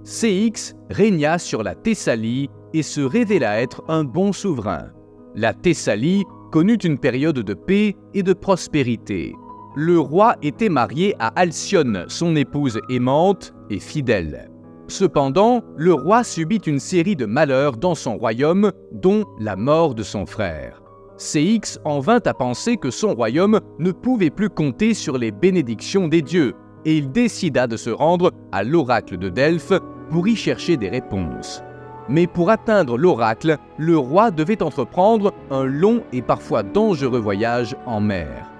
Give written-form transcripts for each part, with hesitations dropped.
Ceyx régna sur la Thessalie et se révéla être un bon souverain. La Thessalie connut une période de paix et de prospérité. Le roi était marié à Alcyone, son épouse aimante et fidèle. Cependant, le roi subit une série de malheurs dans son royaume, dont la mort de son frère. Ceyx en vint à penser que son royaume ne pouvait plus compter sur les bénédictions des dieux, et il décida de se rendre à l'oracle de Delphes pour y chercher des réponses. Mais pour atteindre l'oracle, le roi devait entreprendre un long et parfois dangereux voyage en mer.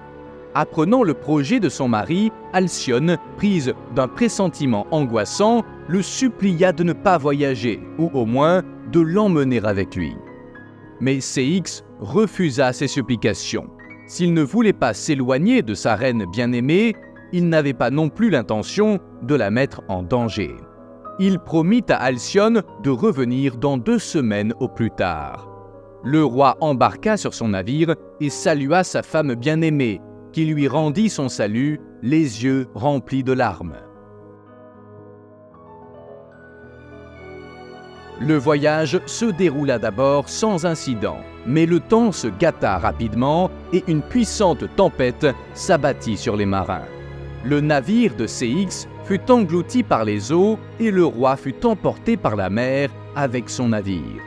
Apprenant le projet de son mari, Alcyone, prise d'un pressentiment angoissant, le supplia de ne pas voyager, ou au moins de l'emmener avec lui. Mais Ceyx refusa ces supplications. S'il ne voulait pas s'éloigner de sa reine bien-aimée, il n'avait pas non plus l'intention de la mettre en danger. Il promit à Alcyone de revenir dans 2 semaines au plus tard. Le roi embarqua sur son navire et salua sa femme bien-aimée, qui lui rendit son salut, les yeux remplis de larmes. Le voyage se déroula d'abord sans incident, mais le temps se gâta rapidement et une puissante tempête s'abattit sur les marins. Le navire de Ceyx fut englouti par les eaux et le roi fut emporté par la mer avec son navire.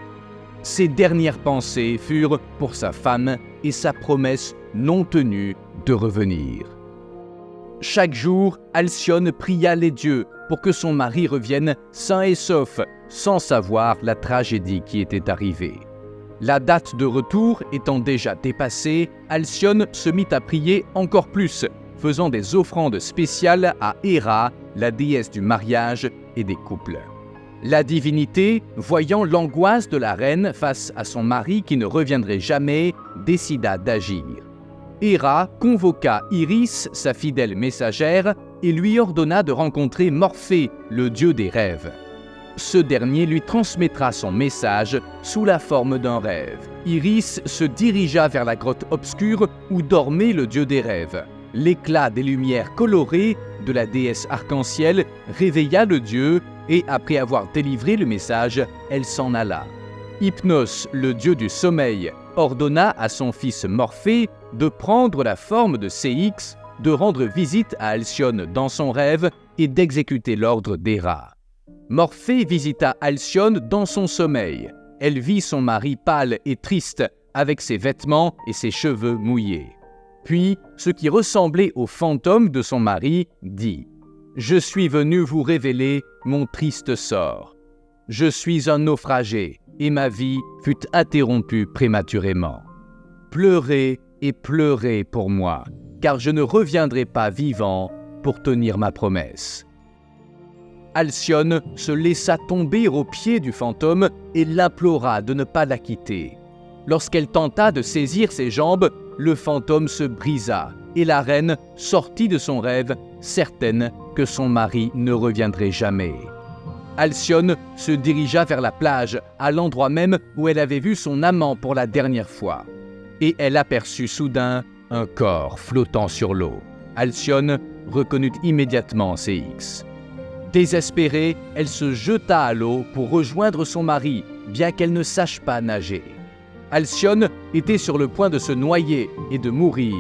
Ses dernières pensées furent pour sa femme et sa promesse non tenue de revenir. Chaque jour, Alcyone pria les dieux pour que son mari revienne sain et sauf, sans savoir la tragédie qui était arrivée. La date de retour étant déjà dépassée, Alcyone se mit à prier encore plus, faisant des offrandes spéciales à Héra, la déesse du mariage et des couples. La divinité, voyant l'angoisse de la reine face à son mari qui ne reviendrait jamais, décida d'agir. Héra convoqua Iris, sa fidèle messagère, et lui ordonna de rencontrer Morphée, le dieu des rêves. Ce dernier lui transmettra son message sous la forme d'un rêve. Iris se dirigea vers la grotte obscure où dormait le dieu des rêves. L'éclat des lumières colorées de la déesse arc-en-ciel réveilla le dieu et, après avoir délivré le message, elle s'en alla. Hypnos, le dieu du sommeil, ordonna à son fils Morphée de prendre la forme de Ceyx, de rendre visite à Alcyone dans son rêve et d'exécuter l'ordre d'Héra. Morphée visita Alcyone dans son sommeil. Elle vit son mari pâle et triste, avec ses vêtements et ses cheveux mouillés. Puis, ce qui ressemblait au fantôme de son mari, dit « Je suis venu vous révéler mon triste sort. Je suis un naufragé, et ma vie fut interrompue prématurément. Pleurez et pleurez pour moi, car je ne reviendrai pas vivant pour tenir ma promesse. » Alcyone se laissa tomber aux pieds du fantôme et l'implora de ne pas la quitter. Lorsqu'elle tenta de saisir ses jambes, le fantôme se brisa et la reine sortit de son rêve, certaine que son mari ne reviendrait jamais. Alcyone se dirigea vers la plage, à l'endroit même où elle avait vu son amant pour la dernière fois. Et elle aperçut soudain un corps flottant sur l'eau. Alcyone reconnut immédiatement Ceyx. Désespérée, elle se jeta à l'eau pour rejoindre son mari, bien qu'elle ne sache pas nager. Alcyone était sur le point de se noyer et de mourir.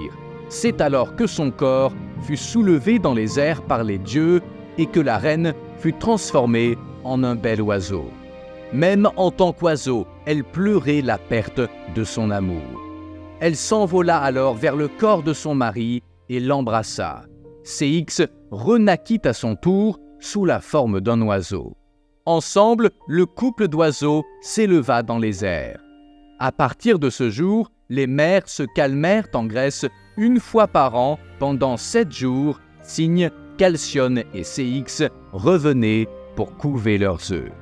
C'est alors que son corps fut soulevé dans les airs par les dieux et que la reine fut transformée en un bel oiseau. Même en tant qu'oiseau, elle pleurait la perte de son amour. Elle s'envola alors vers le corps de son mari et l'embrassa. Ceyx renaquit à son tour sous la forme d'un oiseau. Ensemble, le couple d'oiseaux s'éleva dans les airs. À partir de ce jour, les mers se calmèrent en Grèce 1 fois par an pendant 7 jours, signe qu'Alcyone et Ceyx revenaient pour couver leurs œufs.